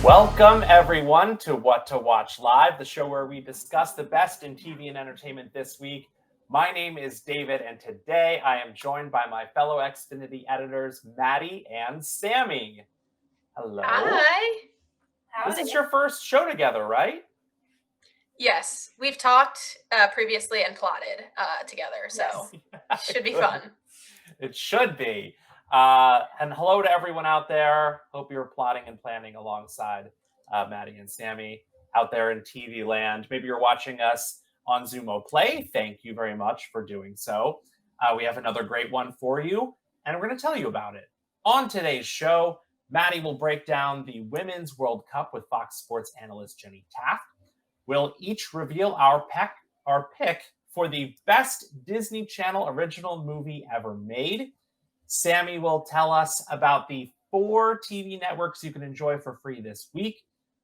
Welcome, everyone, to What to Watch Live, the show where we discuss the best in TV and entertainment this week. My name is David, and today I am joined by my fellow Xfinity editors, Maddie and Sammy. Hello. Hi. This is your first show together, right? Yes, we've talked previously and plotted together, so should be fun. It should be. And hello to everyone out there. Hope you're plotting and planning alongside Maddie and Sammy out there in TV land. Maybe you're watching us on Zumo Play. Thank you very much for doing so. We have another great one for you, and we're going to tell you about it. On today's show, Maddie will break down the Women's World Cup with Fox Sports analyst Jenny Taft. We'll each reveal our pick for the best Disney Channel original movie ever made. Sammy will tell us about the 4 TV networks you can enjoy for free this week.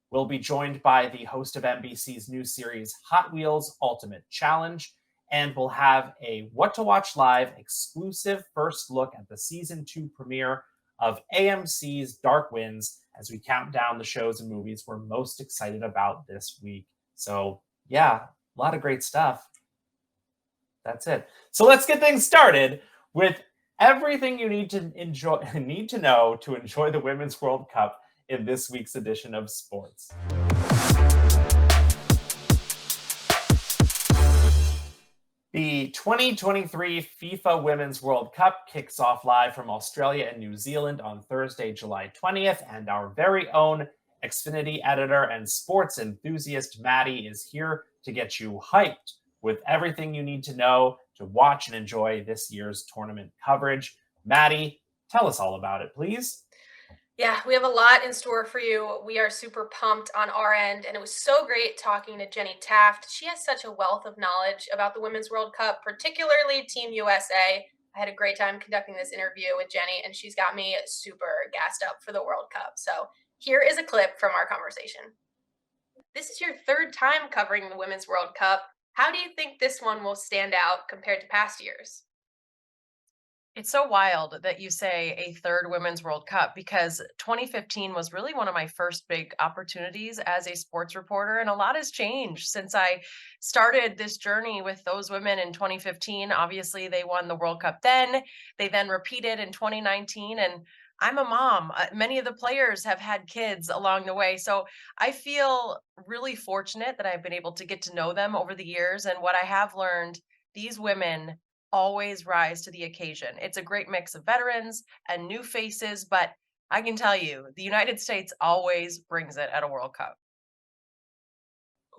We'll be joined by the host of NBC's new series Hot Wheels Ultimate Challenge, and we'll have a What to Watch Live exclusive first look at the season 2 premiere of AMC's Dark Winds as we count down the shows and movies we're most excited about this week. So, yeah, a lot of great stuff. That's it. So let's get things started with everything you need to know to enjoy the Women's World Cup in this week's edition of sports. The 2023 FIFA Women's World Cup kicks off live from Australia and New Zealand on Thursday, July 20th, and our very own Xfinity editor and sports enthusiast Maddie is here to get you hyped with everything you need to know to watch and enjoy this year's tournament coverage. Maddie, tell us all about it, please. Yeah, we have a lot in store for you. We are super pumped on our end, and it was so great talking to Jenny Taft. She has such a wealth of knowledge about the Women's World Cup, particularly Team USA. I had a great time conducting this interview with Jenny, and she's got me super gassed up for the World Cup. So here is a clip from our conversation. This is your third time covering the Women's World Cup. How do you think this one will stand out compared to past years? It's so wild that you say a third Women's World Cup because 2015 was really one of my first big opportunities as a sports reporter. And a lot has changed since I started this journey with those women in 2015. Obviously, they won the World Cup then. They then repeated in 2019. And I'm a mom. Many of the players have had kids along the way. So I feel really fortunate that I've been able to get to know them over the years. And what I have learned, these women always rise to the occasion. It's a great mix of veterans and new faces, but I can tell you, the United States always brings it at a World Cup.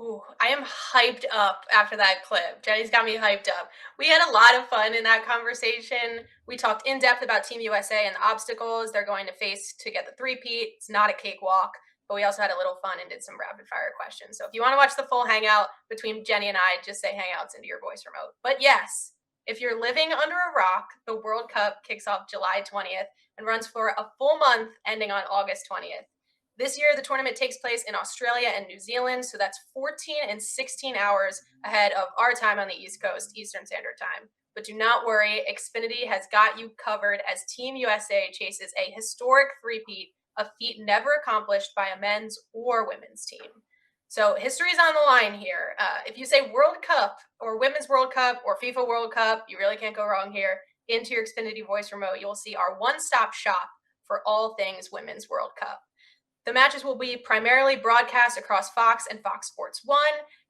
Ooh, I am hyped up after that clip. Jenny's got me hyped up. We had a lot of fun in that conversation. We talked in depth about Team USA and the obstacles they're going to face to get the three-peat. It's not a cakewalk, but we also had a little fun and did some rapid fire questions. So if you want to watch the full hangout between Jenny and I, just say hangouts into your voice remote. But yes, if you're living under a rock, the World Cup kicks off July 20th and runs for a full month ending on August 20th. This year, the tournament takes place in Australia and New Zealand, so that's 14 and 16 hours ahead of our time on the East Coast, Eastern Standard Time. But do not worry, Xfinity has got you covered as Team USA chases a historic three-peat, a feat never accomplished by a men's or women's team. So history's on the line here. If you say World Cup or Women's World Cup or FIFA World Cup, you really can't go wrong here. Into your Xfinity voice remote, you'll see our one-stop shop for all things Women's World Cup. The matches will be primarily broadcast across Fox and Fox Sports 1,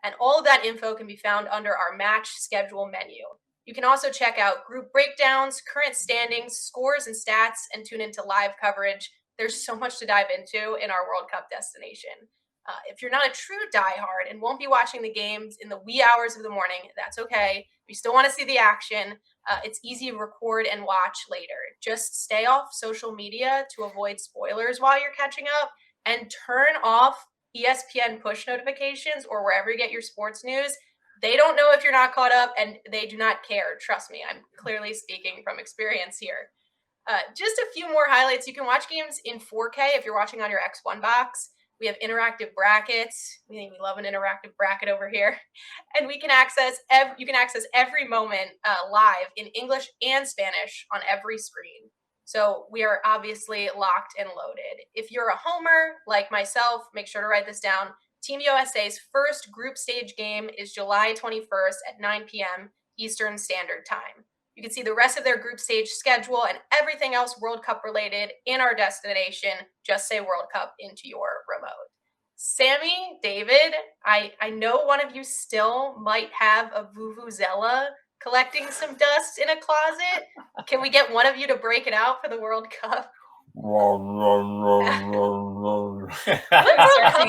and all of that info can be found under our match schedule menu. You can also check out group breakdowns, current standings, scores and stats, and tune into live coverage. There's so much to dive into in our World Cup destination. If you're not a true diehard and won't be watching the games in the wee hours of the morning, that's okay. If you still want to see the action, it's easy to record and watch later. Just stay off social media to avoid spoilers while you're catching up, and turn off ESPN push notifications or wherever you get your sports news. They don't know if you're not caught up, and they do not care. Trust me, I'm clearly speaking from experience here. Just a few more highlights. You can watch games in 4K if you're watching on your X1 box. We have interactive brackets. We love an interactive bracket over here. And you can access every moment live in English and Spanish on every screen. So we are obviously locked and loaded. If you're a homer like myself, make sure to write this down. Team USA's first group stage game is July 21st at 9 p.m. Eastern Standard Time. You can see the rest of their group stage schedule and everything else World Cup related in our destination. Just say World Cup into your remote. Sammy, David, I know one of you still might have a vuvuzela collecting some dust in a closet. Can we get one of you to break it out for the World Cup? What World Cup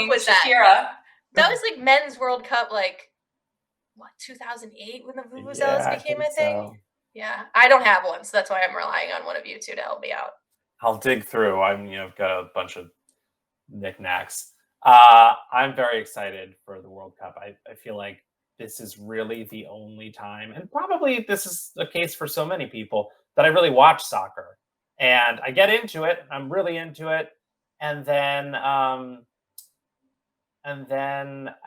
was that? Shakira. That was like men's World Cup, like what, 2008 when the vuvuzelas became a thing? So. Yeah, I don't have one, so that's why I'm relying on one of you two to help me out. I'll dig through. I've got a bunch of knickknacks. I'm very excited for the World Cup. I feel like this is really the only time, and probably this is the case for so many people, that I really watch soccer. And I get into it. I'm really into it, and then I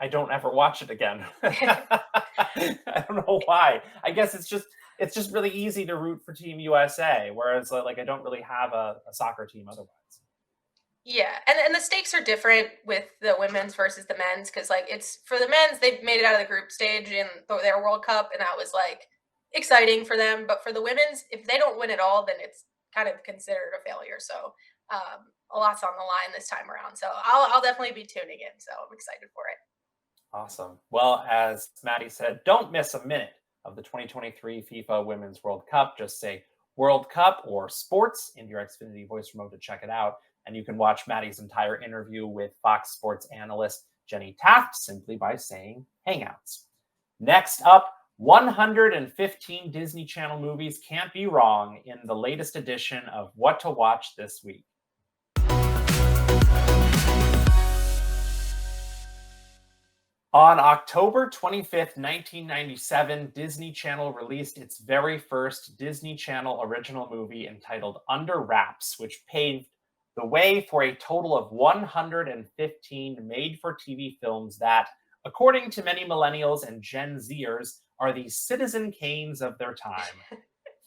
don't ever watch it again. I don't know why. I guess it's just really easy to root for Team USA, whereas like I don't really have a soccer team otherwise. Yeah, and the stakes are different with the women's versus the men's, because like it's for the men's, they've made it out of the group stage in their World Cup, and that was like exciting for them. But for the women's, if they don't win it all, then it's kind of considered a failure. So a lot's on the line this time around. So I'll definitely be tuning in. So I'm excited for it. Awesome. Well, as Maddie said, don't miss a minute of the 2023 FIFA Women's World Cup. Just say World Cup or sports in your Xfinity voice remote to check it out. And you can watch Maddie's entire interview with Fox Sports analyst Jenny Taft simply by saying Hangouts. Next up, 115 Disney Channel movies can't be wrong in the latest edition of What to Watch This Week. On October 25th, 1997, Disney Channel released its very first Disney Channel original movie entitled Under Wraps, which paved the way for a total of 115 made-for-TV films that, according to many millennials and Gen Zers, are the Citizen Kanes of their time.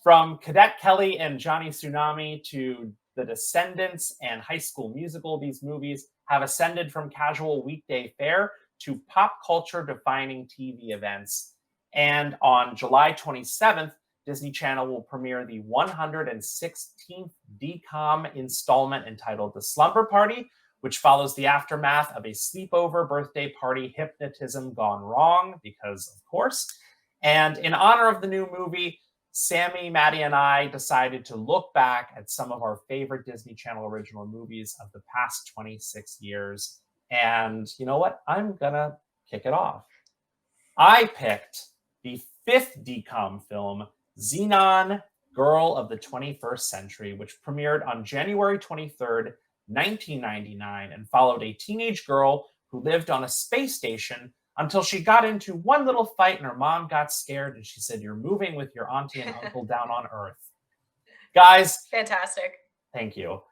From Cadet Kelly and Johnny Tsunami to The Descendants and High School Musical, these movies have ascended from casual weekday fare to pop culture defining TV events. And on July 27th, Disney Channel will premiere the 116th DCOM installment entitled The Slumber Party, which follows the aftermath of a sleepover birthday party hypnotism gone wrong, because of course. And in honor of the new movie, Sammy, Maddie, and I decided to look back at some of our favorite Disney Channel original movies of the past 26 years. And you know what? I'm gonna kick it off. I picked the 5th DCOM film, Xenon, Girl of the 21st Century, which premiered on January 23rd, 1999, and followed a teenage girl who lived on a space station until she got into one little fight and her mom got scared and she said, "You're moving with your auntie and uncle down on Earth." Guys, Fantastic. Thank you.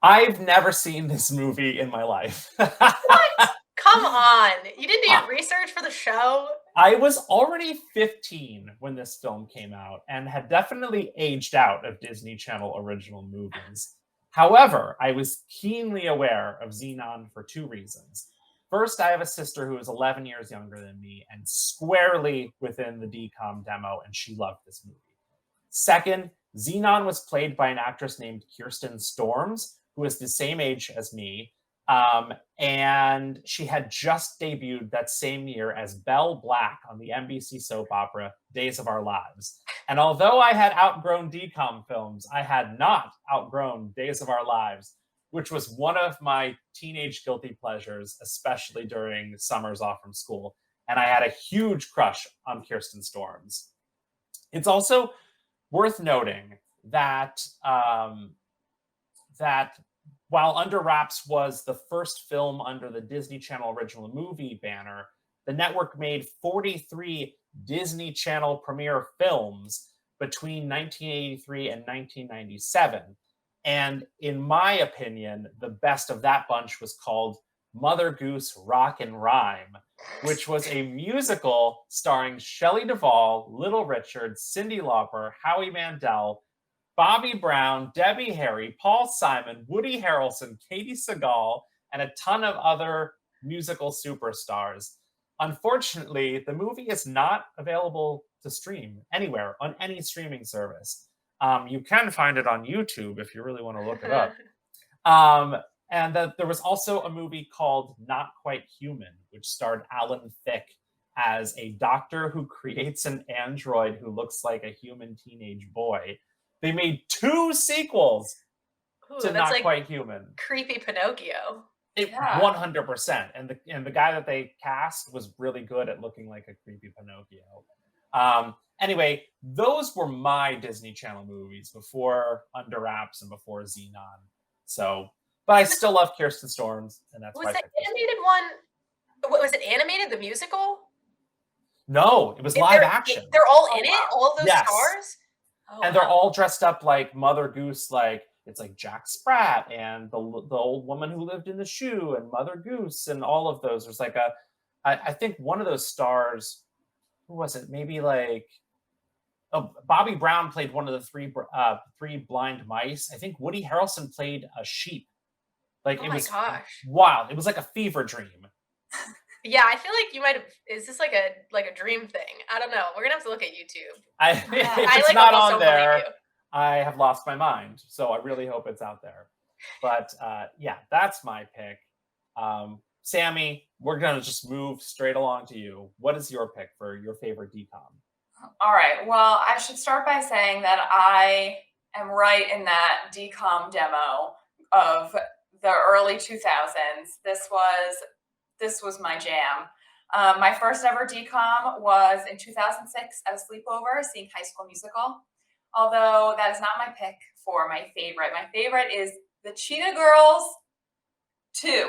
I've never seen this movie in my life. What? Come on. You didn't do your research for the show? I was already 15 when this film came out and had definitely aged out of Disney Channel original movies. However, I was keenly aware of Xenon for 2 reasons. First, I have a sister who is 11 years younger than me and squarely within the DCOM demo, and she loved this movie. Second, Xenon was played by an actress named Kirsten Storms, who is the same age as me, and she had just debuted that same year as Belle Black on the NBC soap opera Days of Our Lives. And although I had outgrown DCOM films, I had not outgrown Days of Our Lives, which was one of my teenage guilty pleasures, especially during summers off from school. And I had a huge crush on Kirsten Storms. It's also worth noting that while Under Wraps was the first film under the Disney Channel original movie banner, the network made 43 Disney Channel premiere films between 1983 and 1997. And in my opinion, the best of that bunch was called Mother Goose Rock and Rhyme, which was a musical starring Shelley Duvall, Little Richard, Cyndi Lauper, Howie Mandel, Bobby Brown, Debbie Harry, Paul Simon, Woody Harrelson, Katie Seagal, and a ton of other musical superstars. Unfortunately, the movie is not available to stream anywhere on any streaming service. You can find it on YouTube if you really want to look it up. And there was also a movie called Not Quite Human, which starred Alan Thicke as a doctor who creates an android who looks like a human teenage boy. They made 2 sequels Ooh, to that's Not like Quite Human. creepy Pinocchio. Yeah. 100%. And the guy that they cast was really good at looking like a creepy Pinocchio. Anyway, those were my Disney Channel movies before Under Wraps and before Xenon. So, but I still love Kirsten Storms, and that's Was why I the picked this. animated one? What was it? Animated, the musical? No, it was Is live there- action. They're all Oh, in it. wow. All of those Yes. stars. Oh, And they're wow. all dressed up like Mother Goose, like it's like Jack Sprat and the old woman who lived in the shoe and Mother Goose and all of those. There's like I think one of those stars, who was it? Maybe like, oh, Bobby Brown played one of the three blind mice. I think Woody Harrelson played a sheep. Like Oh it my was gosh. wild. It was like a fever dream. Yeah, I feel like you might have. Is this like a dream thing? I don't know. We're gonna have to look at YouTube. If I it's like not almost on don't believe there, you. I have lost my mind. So I really hope it's out there. But yeah, that's my pick. Sammy, we're gonna just move straight along to you. What is your pick for your favorite DCOM? All right. Well, I should start by saying that I am right in that DCOM demo of the early 2000s. This was my jam. My first ever DCOM was in 2006 at a sleepover seeing High School Musical. Although that is not my pick for my favorite. My favorite is the Cheetah Girls 2,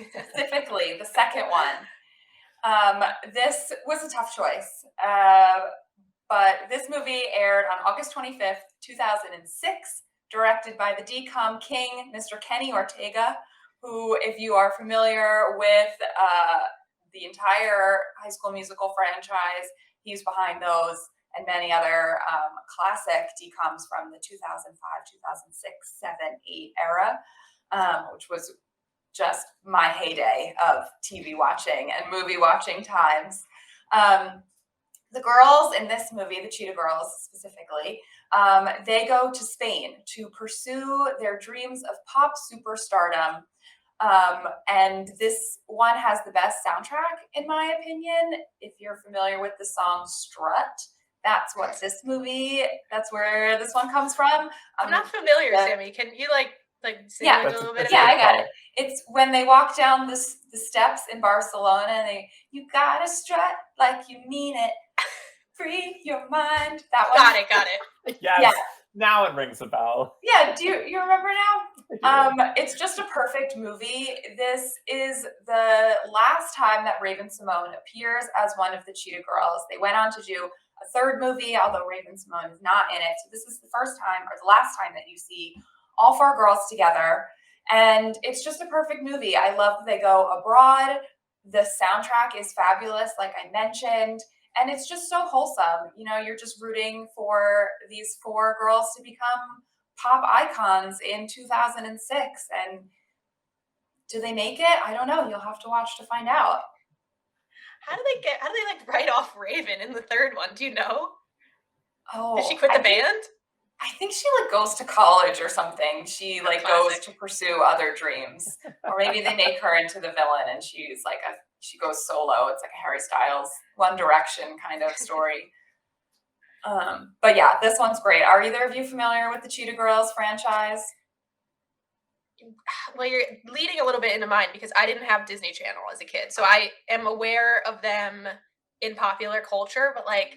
specifically the second one. This was a tough choice. But this movie aired on August 25th, 2006, directed by the DCOM king, Mr. Kenny Ortega, who, if you are familiar with the entire High School Musical franchise, he's behind those and many other classic DCOMs from the 2005, 2006, 7, 8 era, which was just my heyday of TV watching and movie watching times. The girls in this movie, the Cheetah Girls specifically, they go to Spain to pursue their dreams of pop superstardom. And this one has the best soundtrack, in my opinion. If you're familiar with the song Strut, that's where this one comes from. I'm not familiar, the- Sammy. Can you like sing Yeah, like a little bit? that's of Yeah, it? I got it. It's when they walk down the steps in Barcelona and you gotta strut like you mean it. Free your mind. That one. Got it. Yes. Yeah. Now it rings a bell. Yeah, do you remember now? It's just a perfect movie. This is the last time that Raven Simone appears as one of the Cheetah Girls. They went on to do a third movie, although Raven Simone is not in it. So this is the first time or the last time that you see all 4 girls together. And it's just a perfect movie. I love that they go abroad. The soundtrack is fabulous, like I mentioned. And it's just so wholesome. You know, you're just rooting for these 4 girls to become pop icons in 2006. And do they make it? I don't know. You'll have to watch to find out. How do they like write off Raven in the third one? Do you know? Oh, Did she quit the band? I think she like goes to college or something. She like goes Classic. to pursue other dreams. Or maybe they make her into the villain and she's like she goes solo. It's like a Harry Styles, One Direction kind of story. But yeah, this one's great. Are either of you familiar with the Cheetah Girls franchise? Well, you're leading a little bit into mine because I didn't have Disney Channel as a kid, so I am aware of them in popular culture. But like,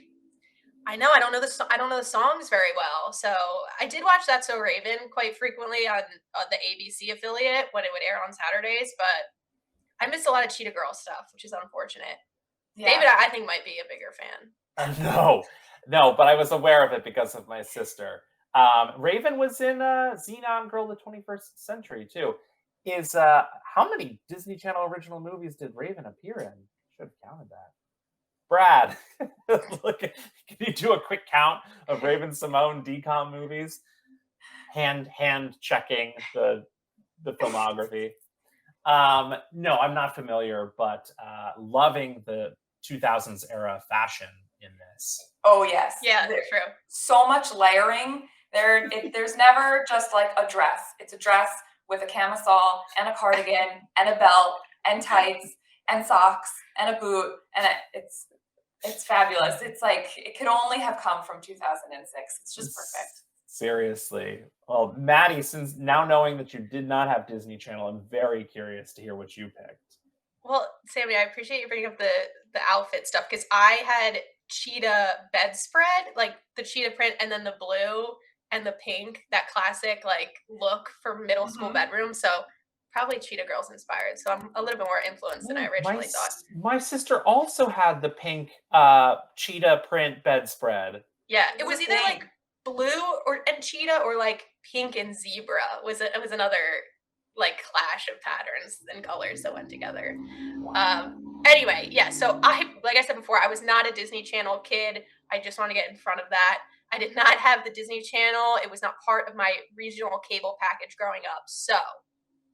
I don't know the songs very well. So I did watch That's So Raven quite frequently on the ABC affiliate when it would air on Saturdays. But I missed a lot of Cheetah Girl stuff, which is unfortunate. Yeah. David, I think, might be a bigger fan. No, but I was aware of it because of my sister. Raven was in Xenon Girl of the 21st Century too. How many Disney Channel original movies did Raven appear in? Should have counted that. Brad, look, can you do a quick count of Raven Simone DCOM movies? hand checking the filmography. No, I'm not familiar, but loving the 2000s era fashion in this. Oh yes. Yeah, There- true. so much layering. There's never just like a dress. It's a dress with a camisole and a cardigan and a belt and tights and socks and a boot, and it's fabulous. It's like it could only have come from 2006. It's just perfect. Seriously. Well, Maddie, since now knowing that you did not have Disney Channel, I'm very curious to hear what you picked. Well, Sammy, I appreciate you bringing up the outfit stuff because I had cheetah bedspread, like the cheetah print, and then the blue and the pink, that classic like look for middle school bedroom. So probably Cheetah Girls inspired. So I'm a little bit more influenced than I originally thought. My sister also had the pink cheetah print bedspread. Yeah, it was either Same. like blue and cheetah or like pink and zebra. It was another like clash of patterns and colors that went together. Anyway, yeah, so like I said before, I was not a Disney Channel kid. I just want to get in front of that. I did not have the Disney Channel. It was not part of my regional cable package growing up. So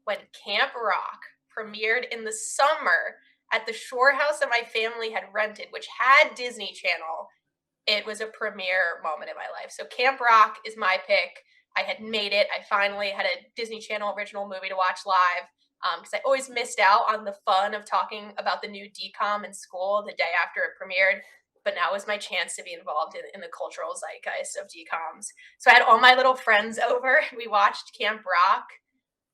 when Camp Rock premiered in the summer at the shore house that my family had rented, which had Disney Channel, it was a premiere moment in my life. So Camp Rock is my pick. I had made it. I finally had a Disney Channel original movie to watch live because I always missed out on the fun of talking about the new DCOM in school the day after it premiered. But now was my chance to be involved in the cultural zeitgeist of DCOMs. So I had all my little friends over. We watched Camp Rock.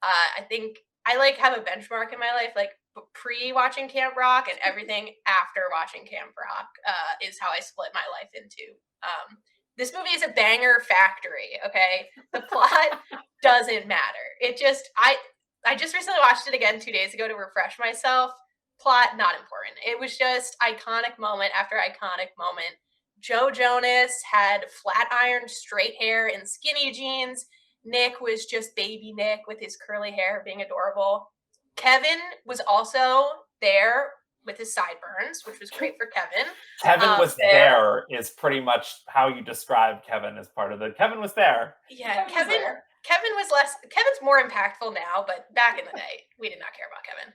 I think I like have a benchmark in my life, like pre-watching Camp Rock and everything after watching Camp Rock is how I split my life into. This movie is a banger factory, okay? The plot doesn't matter. I just recently watched it again 2 days ago to refresh myself. Plot, not important. It was just iconic moment after iconic moment. Joe Jonas had flat ironed straight hair and skinny jeans. Nick was just baby Nick with his curly hair being adorable. Kevin was also there with his sideburns, which was great for Kevin. Kevin was there is pretty much how you describe Kevin as part of the Kevin was there. Yeah, Kevin was less. Kevin's more impactful now, but back in the day, we did not care about Kevin.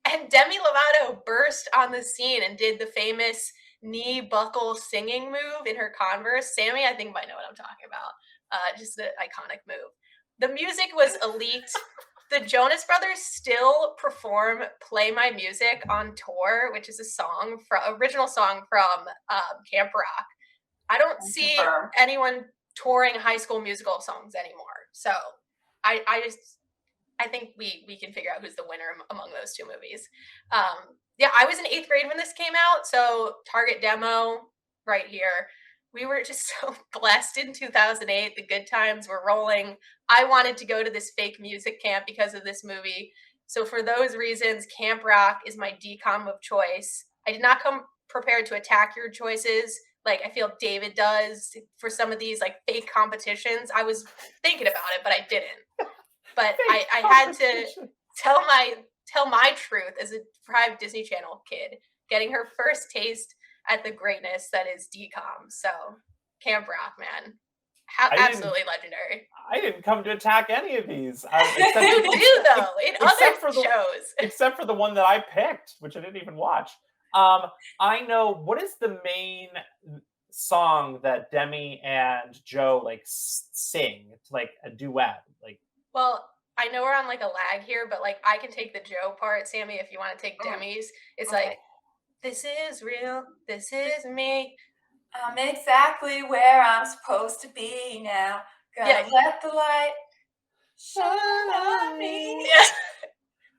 And Demi Lovato burst on the scene and did the famous knee buckle singing move in her Converse. Sammy, I think might know what I'm talking about. Just an iconic move. The music was elite. The Jonas Brothers still perform "Play My Music" on tour, which is a original song from Camp Rock. I don't see anyone touring High School Musical songs anymore. So I think we can figure out who's the winner among those two movies. Yeah, I was in 8th grade when this came out, so target demo right here. We were just so blessed in 2008. The good times were rolling. I wanted to go to this fake music camp because of this movie. So for those reasons, Camp Rock is my DCOM of choice. I did not come prepared to attack your choices like I feel David does for some of these like fake competitions. I was thinking about it, but I didn't. But I had to tell my truth as a deprived Disney Channel kid, getting her first taste at the greatness that is DCOM. So Camp Rock, man, absolutely legendary. I didn't come to attack any of these. You do though in other shows, except for the one that I picked, which I didn't even watch. I know what is the main song that Demi and Joe like sing. It's like a duet, like. Well, I know we're on like a lag here, but like I can take the Joe part, Sammy, if you want to take Demi's. It's like, this is real, this is me. I'm exactly where I'm supposed to be now. Gotta let the light shine on me. Yeah.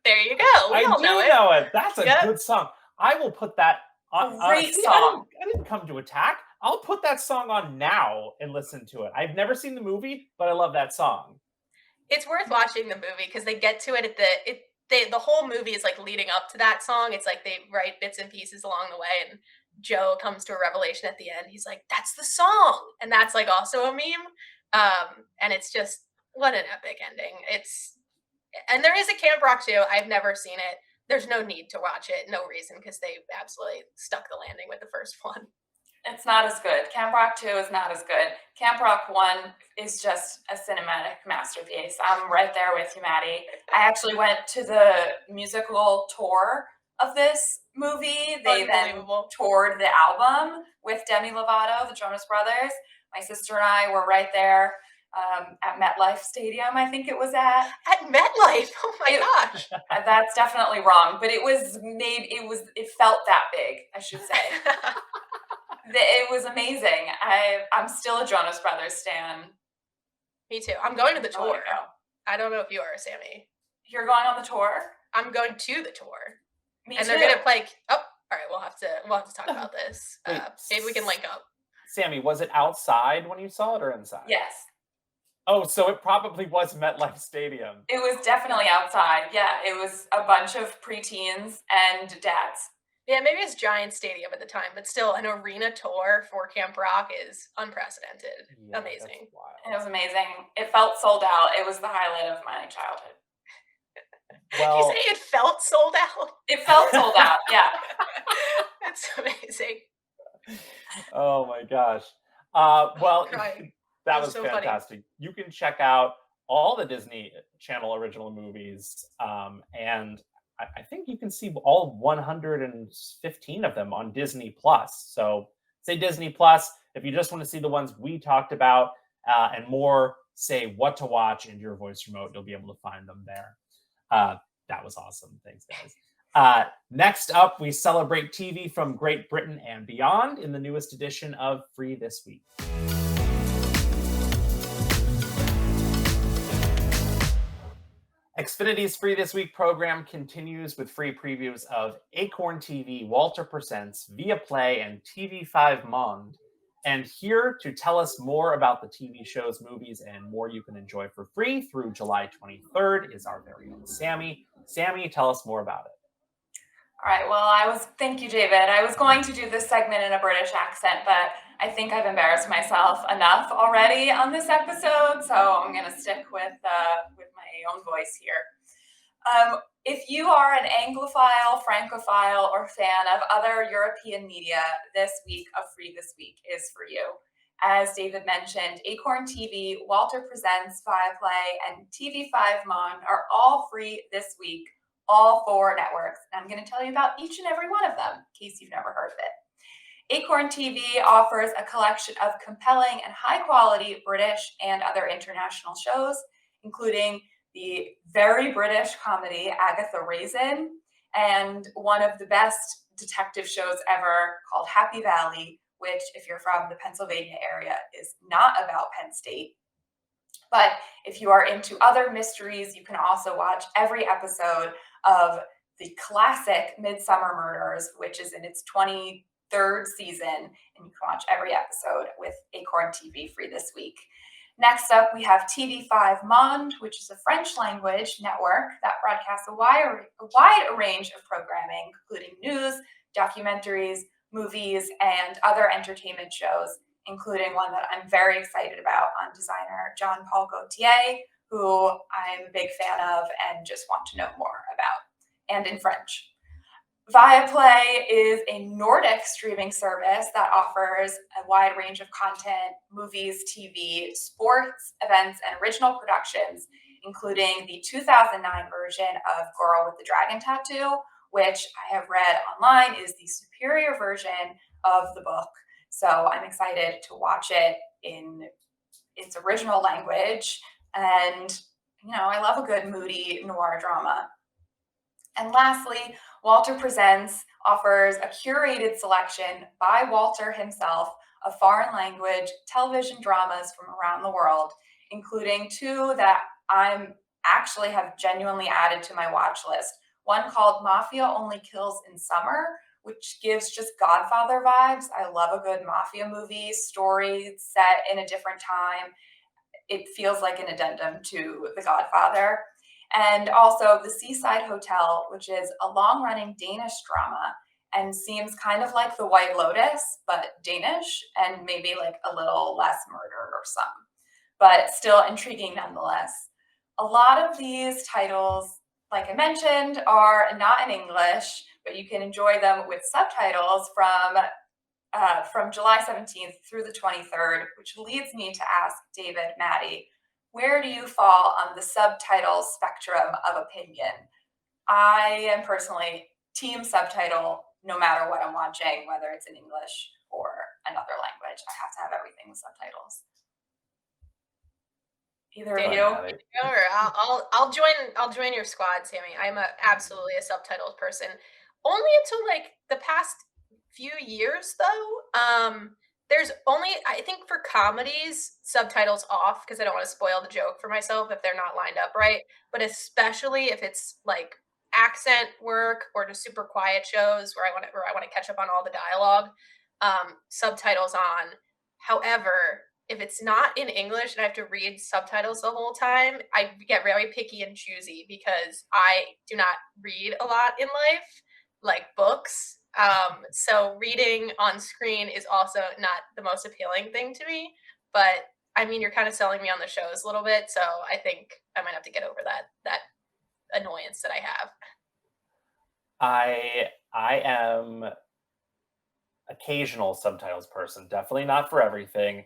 There you go. I do know it. That's a good song. I will put that on. Great song. I didn't come to attack. I'll put that song on now and listen to it. I've never seen the movie, but I love that song. It's worth watching the movie because they get to it at the whole movie is like leading up to that song. It's like they write bits and pieces along the way, and Joe comes to a revelation at the end. He's like, "That's the song," and that's like also a meme. And it's just what an epic ending. And there is a Camp Rock too. I've never seen it. There's no need to watch it. No reason because they absolutely stuck the landing with the first one. It's not as good. Camp Rock 2 is not as good. Camp Rock 1 is just a cinematic masterpiece. I'm right there with you, Maddie. I actually went to the musical tour of this movie. They then Unbelievable. toured the album with Demi Lovato, the Jonas Brothers. My sister and I were right there at MetLife Stadium, I think it was at. At MetLife. Oh my gosh. That's definitely wrong, but it felt that big, I should say. It was amazing. I'm still a Jonas Brothers stan. Me too. I'm going to the Oh, there tour. you go. I don't know if you are, Sammy. You're going on the tour? I'm going to the tour. Me and too. they're gonna play. Oh, all right. We'll have to talk about this. Wait, Maybe we can link up. Sammy, was it outside when you saw it or inside? Yes. Oh, so it probably was MetLife Stadium. It was definitely outside. Yeah, it was a bunch of preteens and dads. Yeah, maybe it's Giant Stadium at the time, but still, an arena tour for Camp Rock is unprecedented. Yeah, Amazing. that's wild. It was amazing. It felt sold out. It was the highlight of my childhood. Well, You say it felt sold out? It felt sold out, yeah. That's amazing. oh my gosh. Well, Crying. that That's was so funny. fantastic. You can check out all the Disney Channel original movies, and I think you can see all 115 of them on Disney Plus. So say Disney Plus if you just want to see the ones we talked about and more. Say what to watch in your voice remote. You'll be able to find them there. That was awesome. Thanks, guys. Next up, we celebrate TV from Great Britain and beyond in the newest edition of Free This Week. Xfinity's Free This Week program continues with free previews of Acorn TV, Walter Presents, Viaplay, and TV5 Monde. And here to tell us more about the TV shows, movies, and more you can enjoy for free through July 23rd is our very own Sammy. Sammy, tell us more about it. All right, well, thank you, David. I was going to do this segment in a British accent, but I think I've embarrassed myself enough already on this episode, so I'm going to stick with my own voice here. If you are an Anglophile, Francophile, or fan of other European media, this week of Free This Week is for you. As David mentioned, Acorn TV, Walter Presents, Viaplay, and TV5 Monde are all free this week, all 4 networks. And I'm going to tell you about each and every one of them, in case you've never heard of it. Acorn TV offers a collection of compelling and high-quality British and other international shows, including the very British comedy Agatha Raisin, and one of the best detective shows ever called Happy Valley, which, if you're from the Pennsylvania area, is not about Penn State. But if you are into other mysteries, you can also watch every episode of the classic Midsummer Murders, which is in its 23rd season, and you can watch every episode with Acorn TV free this week. Next up, we have TV5 Monde, which is a French language network that broadcasts a wide range of programming, including news, documentaries, movies, and other entertainment shows, including one that I'm very excited about on designer Jean-Paul Gaultier, who I'm a big fan of and just want to know more about, and in French. Viaplay is a Nordic streaming service that offers a wide range of content, movies, TV, sports, events, and original productions, including the 2009 version of Girl with the Dragon Tattoo, which I have read online is the superior version of the book. So I'm excited to watch it in its original language. And, I love a good moody noir drama. And lastly, Walter Presents offers a curated selection by Walter himself of foreign language television dramas from around the world, including 2 that I'm actually have genuinely added to my watch list. One called Mafia Only Kills in Summer, which gives just Godfather vibes. I love a good mafia movie, story set in a different time. It feels like an addendum to The Godfather. And also The Seaside Hotel, which is a long-running Danish drama and seems kind of like The White Lotus, but Danish, and maybe like a little less murder or some, but still intriguing nonetheless. A lot of these titles, like I mentioned, are not in English, but you can enjoy them with subtitles from from July 17th through the 23rd, which leads me to ask David, Maddie, where do you fall on the subtitles spectrum of opinion? I am personally team subtitle no matter what I'm watching, whether it's in English or another language. I have to have everything with subtitles. Either of you? Or I'll join your squad, Sammy. I'm absolutely a subtitles person. Only until like the past few years though. There's only, I think for comedies, subtitles off because I don't want to spoil the joke for myself if they're not lined up right. But especially if it's like accent work or just super quiet shows where I want to catch up on all the dialogue, subtitles on. However, if it's not in English and I have to read subtitles the whole time, I get very picky and choosy because I do not read a lot in life, like books. So reading on screen is also not the most appealing thing to me. But I mean, you're kind of selling me on the shows a little bit, so I think I might have to get over that annoyance that I have. I am occasional subtitles person, definitely not for everything.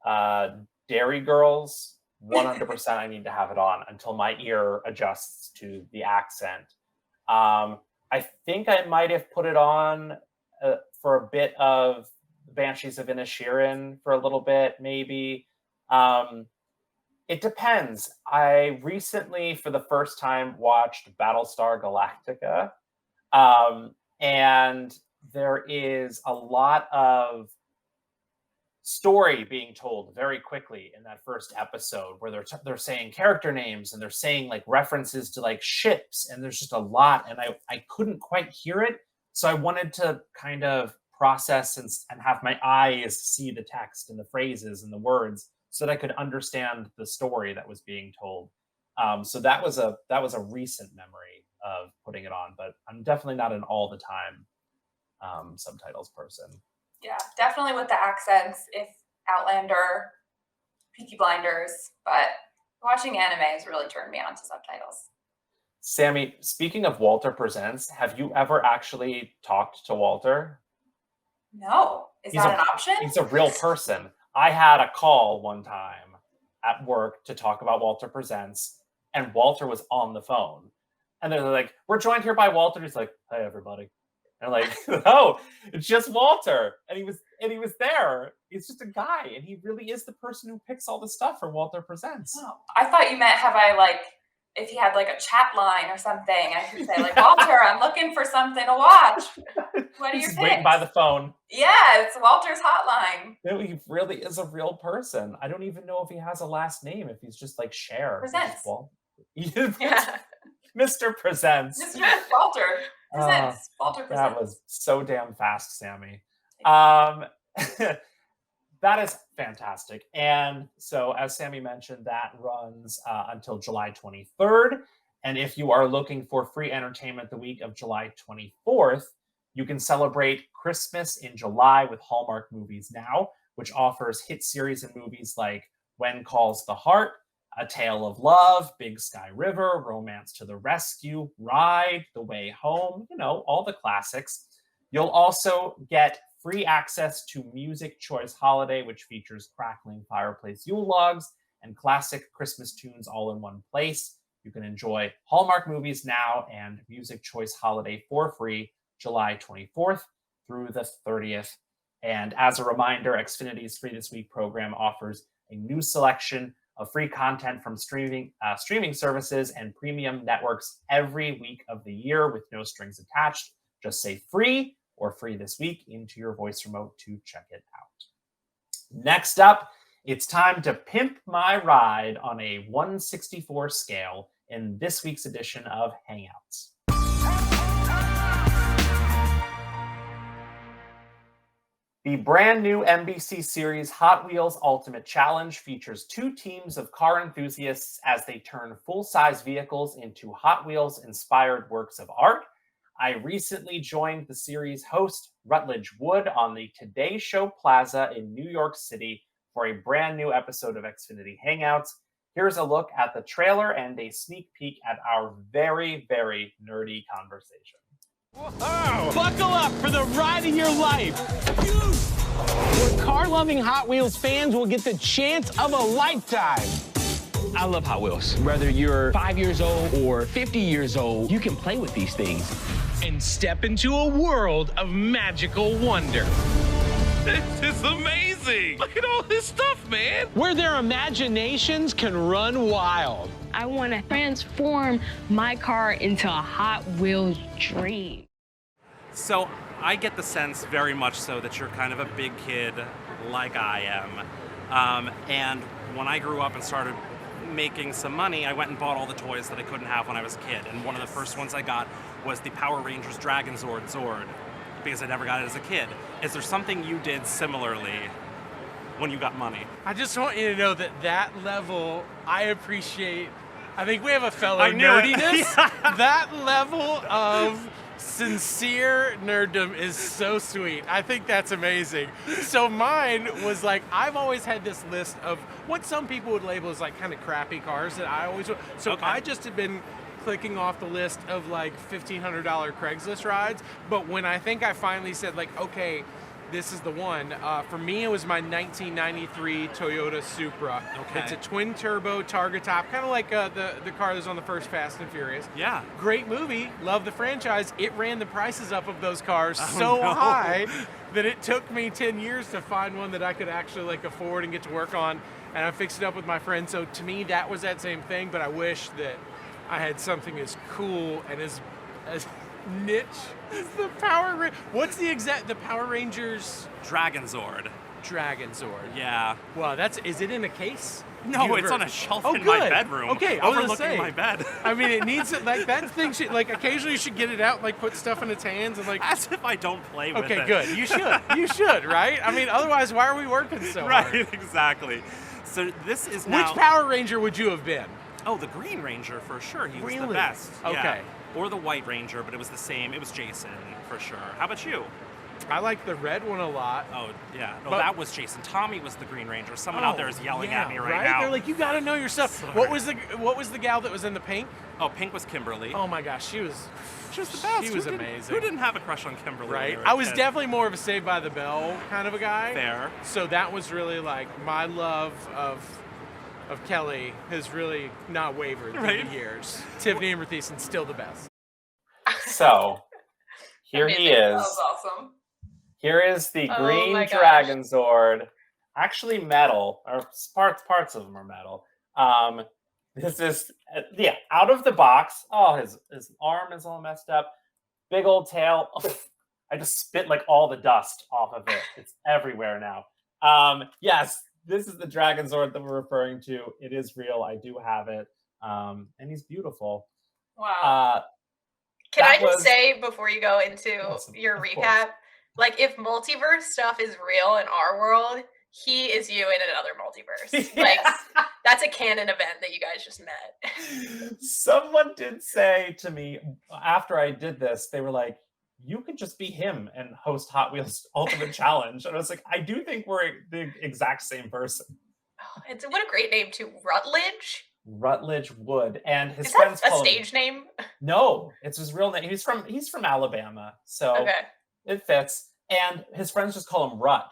Dairy Girls, 100% I need to have it on until my ear adjusts to the accent. I think I might have put it on for a bit of Banshees of Inisherin for a little bit, maybe. It depends. I recently, for the first time, watched Battlestar Galactica. And there is a lot of story being told very quickly in that first episode where they're saying character names and they're saying like references to like ships, and there's just a lot, and I couldn't quite hear it, so I wanted to kind of process and have my eyes see the text and the phrases and the words so that I could understand the story that was being told. So that was a recent memory of putting it on, but I'm definitely not an all the time subtitles person. Yeah, definitely with the accents, if Outlander, Peaky Blinders, but watching anime has really turned me on to subtitles. Sammy, speaking of Walter Presents, have you ever actually talked to Walter? No. Is that an option? He's a real person. I had a call one time at work to talk about Walter Presents, and Walter was on the phone. And they're like, we're joined here by Walter. He's like, hey, everybody. And I'm like, no, it's just Walter. And he was there. He's just a guy. And he really is the person who picks all the stuff for Walter Presents. Oh, I thought you meant if he had like a chat line or something, I could say like, Walter, I'm looking for something to watch. What are your picks? Waiting by the phone. Yeah, it's Walter's hotline. No, he really is a real person. I don't even know if he has a last name, if he's just like Cher. Presents. Yeah. Mr. Presents. Mr. Walter Presents. Walter Presents. That was so damn fast, Sammy. That is fantastic. And so, as Sammy mentioned, that runs until July 23rd. And if you are looking for free entertainment the week of July 24th, you can celebrate Christmas in July with Hallmark Movies Now, which offers hit series and movies like When Calls the Heart, A Tale of Love, Big Sky River, Romance to the Rescue, Ride, The Way Home, all the classics. You'll also get free access to Music Choice Holiday, which features crackling fireplace Yule logs and classic Christmas tunes all in one place. You can enjoy Hallmark Movies Now and Music Choice Holiday for free July 24th through the 30th. And as a reminder, Xfinity's Free This Week program offers a new selection of free content from streaming services and premium networks every week of the year with no strings attached. Just say free or free this week into your voice remote to check it out. Next up, it's time to pimp my ride on a 1/64 scale in this week's edition of Hangouts. The brand new NBC series Hot Wheels Ultimate Challenge features two teams of car enthusiasts as they turn full-size vehicles into Hot Wheels-inspired works of art. I recently joined the series host, Rutledge Wood, on the Today Show Plaza in New York City for a brand new episode of Xfinity Hangouts. Here's a look at the trailer and a sneak peek at our very, very nerdy conversation. Whoa. Buckle up for the ride of your life. Where car-loving Hot Wheels fans will get the chance of a lifetime. I love Hot Wheels. Whether you're 5 years old or 50 years old, you can play with these things and step into a world of magical wonder. This is amazing! Look at all this stuff, man! Where their imaginations can run wild. I want to transform my car into a Hot Wheels dream. So I get the sense very much so that you're kind of a big kid like I am. And when I grew up and started making some money, I went and bought all the toys that I couldn't have when I was a kid. And one of the first ones I got was the Power Rangers Dragon Zord, because I never got it as a kid. Is there something you did similarly when you got money? I just want you to know that that level, I appreciate. I think we have a fellow I knew it. nerdiness. That level of sincere nerddom is so sweet. I think that's amazing. So mine was like, I've always had this list of what some people would label as like kind of crappy cars that I always. So Okay. I just had been clicking off the list of like $1,500 Craigslist rides. But when I think I finally said like, okay, this is the one. For me, it was my 1993 Toyota Supra. Okay. It's a twin turbo target top, kind of like the car that was on the first Fast and Furious. Yeah. Great movie, love the franchise. It ran the prices up of those cars Oh, so no. high that it took me 10 years to find one that I could actually like afford and get to work on. And I fixed it up with my friend. So to me, that was that same thing. But I wish that I had something as cool and as niche as the Power Rangers. What's the Power Rangers Dragon Zord. Dragon Zord? Yeah. Wow, is it in a case? No, You it's ever- on a shelf Oh, in my good. bedroom. Okay, I was gonna overlooking say. my bed. I mean, it needs it. Like that thing should like occasionally you should get it out, and, like put stuff in its hands, and like. As if I don't play with it. Okay, good. You should. You should, right? I mean, otherwise, why are we working so Right, hard? exactly. So this is now. Which Power Ranger would you have been? Oh, the Green Ranger for sure. He was the Really? best. Yeah. Okay. Or the White Ranger, but it was the same. It was Jason for sure. How about you? I like the red one a lot. Oh yeah. No, But- that was Jason. Tommy was the Green Ranger. Someone out there is yelling yeah, at me right now. They're like, you got to know your stuff. Sorry. What was the gal that was in the pink? Oh, Pink was Kimberly. Oh my gosh, she was she was the best. She was Who didn't- amazing. Who didn't have a crush on Kimberly? when right. they were a I was kid? definitely more of a Saved by the Bell kind of a guy. Fair. So that was really like my love of Kelly has really not wavered through Right. the years. Tiffany Amber Thiessen still the best. So here he Amazing. That is. was awesome. Here is the Oh Green my gosh. Dragon Zord. Actually metal, or parts of them are metal. This is out of the box. Oh, his arm is all messed up. Big old tail. I just spit like all the dust off of it. It's everywhere now. Yes, this is the Dragon Zord that we're referring to. It is real. I do have it. And he's beautiful. Wow. Can I That just was- say before you go into Yes, your of recap, like if multiverse stuff is real in our world, he is you in another multiverse. Like that's a canon event that you guys just met. Someone did say to me after I did this, they were like, you could just be him and host Hot Wheels Ultimate Challenge. And I was like, I do think we're the exact same person. Oh, it's what a great name too. Rutledge? Rutledge Wood. And his Is friends that a call him- stage name? No, it's his real name. He's from Alabama. So Okay. it fits. And his friends just call him Rut.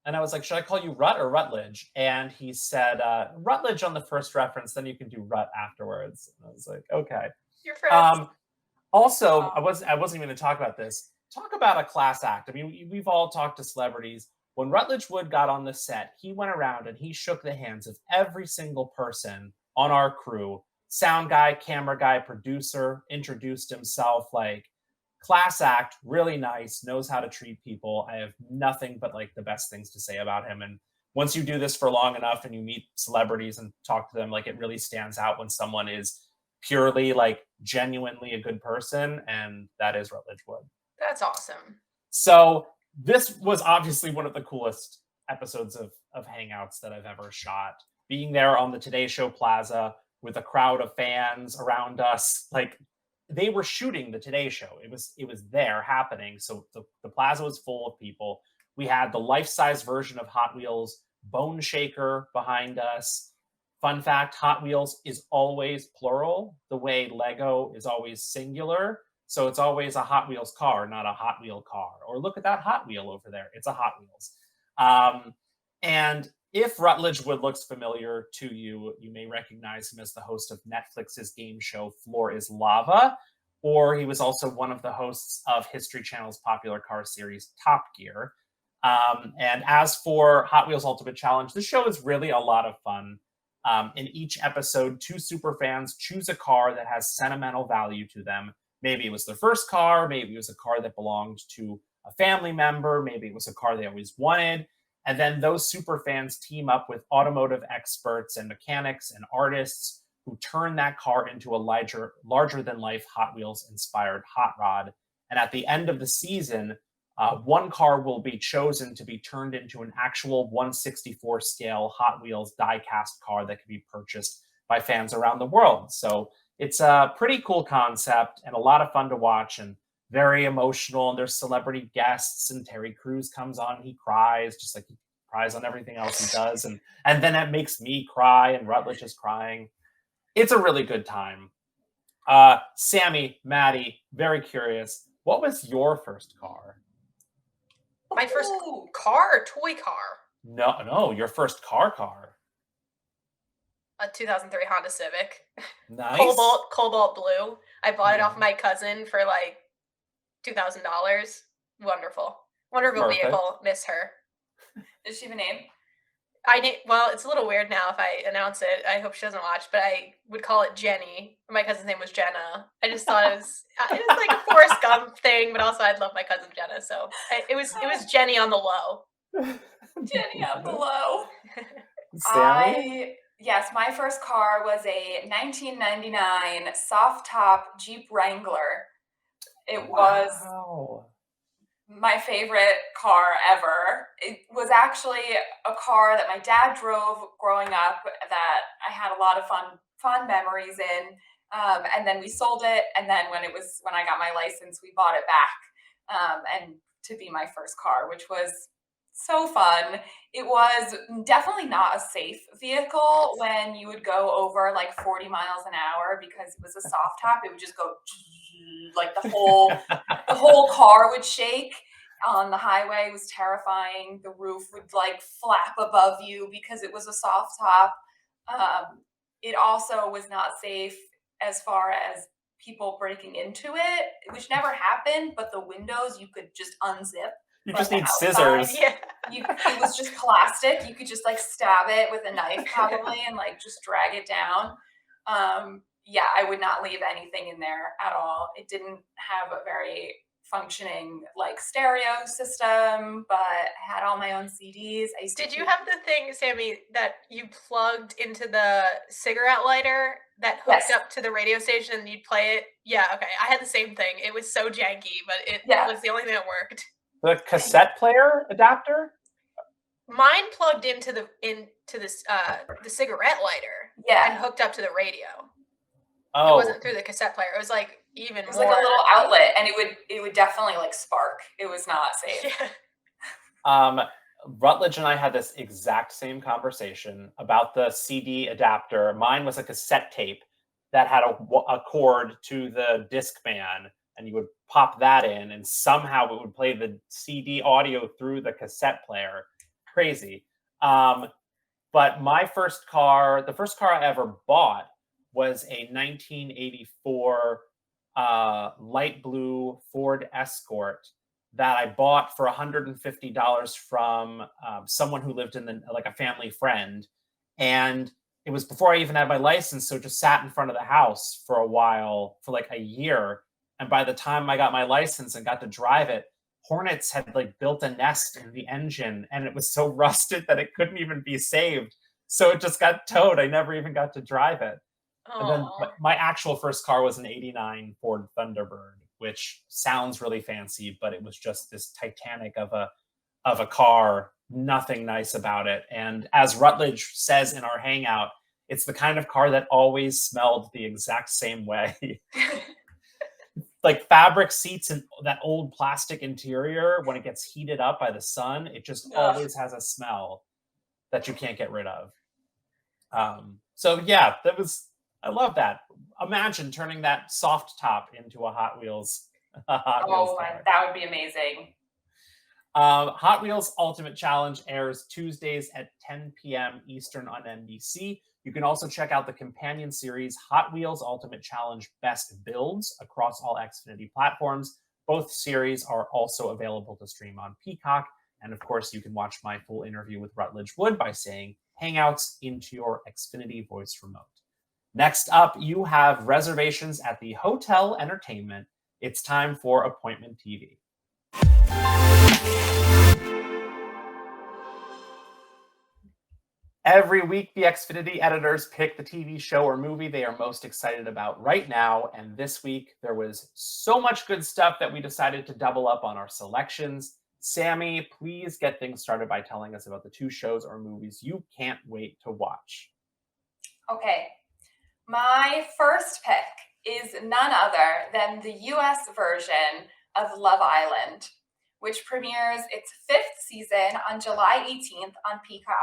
And I was like, should I call you Rut or Rutledge? And he said, Rutledge on the first reference, then you can do Rut afterwards. And I was like, okay. Your friends. Also, I wasn't even going to talk about this. Talk about a class act. I mean, we've all talked to celebrities. When Rutledge Wood got on the set, he went around and he shook the hands of every single person on our crew. Sound guy, camera guy, producer, introduced himself. Like, class act, really nice, knows how to treat people. I have nothing but like the best things to say about him. And once you do this for long enough and you meet celebrities and talk to them, like it really stands out when someone is purely like genuinely a good person, and that is Rutledge Wood. That's awesome. So this was obviously one of the coolest episodes of Hangouts that I've ever shot. Being there on the Today Show Plaza with a crowd of fans around us, like they were shooting the Today Show. It was there happening. So the plaza was full of people. We had the life-size version of Hot Wheels Bone Shaker behind us. Fun fact, Hot Wheels is always plural, the way Lego is always singular. So it's always a Hot Wheels car, not a Hot Wheel car. Or look at that Hot Wheel over there. It's a Hot Wheels. And if Rutledge Wood looks familiar to you, you may recognize him as the host of Netflix's game show Floor is Lava, or he was also one of the hosts of History Channel's popular car series Top Gear. And as for Hot Wheels Ultimate Challenge, the show is really a lot of fun. In each episode, two superfans choose a car that has sentimental value to them. Maybe it was their first car, maybe it was a car that belonged to a family member, maybe it was a car they always wanted. And then those superfans team up with automotive experts and mechanics and artists who turn that car into a larger-than-life Hot Wheels-inspired hot rod. And at the end of the season, one car will be chosen to be turned into an actual 1/64 scale Hot Wheels die-cast car that can be purchased by fans around the world. So it's a pretty cool concept and a lot of fun to watch and very emotional. And there's celebrity guests, and Terry Crews comes on and he cries, just like he cries on everything else he does. And then it makes me cry, and Rutledge is crying. It's a really good time. Sammy, Maddie, very curious. What was your first car? My first car or toy car? No, your first car. A 2003 Honda Civic. Nice. Cobalt blue. I bought it off my cousin for like $2,000. Wonderful Perfect. vehicle. Miss her. Does she have a name? Well, it's a little weird now if I announce it. I hope she doesn't watch, but I would call it Jenny. My cousin's name was Jenna. I just thought it was like a Forrest Gump thing, but also I love my cousin Jenna, so it was Jenny on the low. Jenny up below. Sammy? Yes, my first car was a 1999 soft top Jeep Wrangler. It was my favorite car ever. It was actually a car that my dad drove growing up that I had a lot of fond memories in. And then we sold it. And then when I got my license, we bought it back and to be my first car, which was so fun. It was definitely not a safe vehicle when you would go over like 40 miles an hour because it was a soft top. It would just go like the whole car would shake on the highway. It was terrifying. The roof would like flap above you because it was a soft top. It also was not safe as far as people breaking into it, which never happened, but the windows you could just unzip. You just need scissors. Yeah. It was just plastic. You could just like stab it with a knife probably and like just drag it down. Yeah, I would not leave anything in there at all. It didn't have a very functioning like stereo system, but I had all my own CDs. Did you have the thing, Sammy, that you plugged into the cigarette lighter that hooked up to the radio station and you'd play it? Yeah, okay. I had the same thing. It was so janky, but it was the only thing that worked. The cassette player adapter? Mine plugged into the cigarette lighter and hooked up to the radio. Oh. It wasn't through the cassette player. It was like even more. Like a little outlet, and it would definitely like spark. It was not safe. Yeah. Rutledge and I had this exact same conversation about the CD adapter. Mine was a cassette tape that had a cord to the Discman, and you would pop that in, and somehow it would play the CD audio through the cassette player. Crazy. But my first car, the first car I ever bought, was a 1984 light blue Ford Escort that I bought for $150 from someone who lived in like a family friend. And it was before I even had my license, so it just sat in front of the house for a while, for like a year. And by the time I got my license and got to drive it, hornets had like built a nest in the engine, and it was so rusted that it couldn't even be saved. So it just got towed. I never even got to drive it. And then my actual first car was an 89 Ford Thunderbird, which sounds really fancy, but it was just this Titanic of a car, nothing nice about it. And as Rutledge says in our hangout, it's the kind of car that always smelled the exact same way. Like fabric seats and that old plastic interior, when it gets heated up by the sun, it just always has a smell that you can't get rid of. So yeah, that was I love that. Imagine turning that soft top into a Hot Wheels. Car. That would be amazing. Hot Wheels Ultimate Challenge airs Tuesdays at 10 p.m. Eastern on NBC. You can also check out the companion series Hot Wheels Ultimate Challenge Best Builds across all Xfinity platforms. Both series are also available to stream on Peacock. And of course, you can watch my full interview with Rutledge Wood by saying Hangouts into your Xfinity voice remote. Next up, you have reservations at the Hotel Entertainment. It's time for Appointment TV. Every week, the Xfinity editors pick the TV show or movie they are most excited about right now. And this week, there was so much good stuff that we decided to double up on our selections. Sammy, please get things started by telling us about the 2 shows or movies you can't wait to watch. Okay. My first pick is none other than the US version of Love Island, which premieres its 5th season on July 18th on Peacock.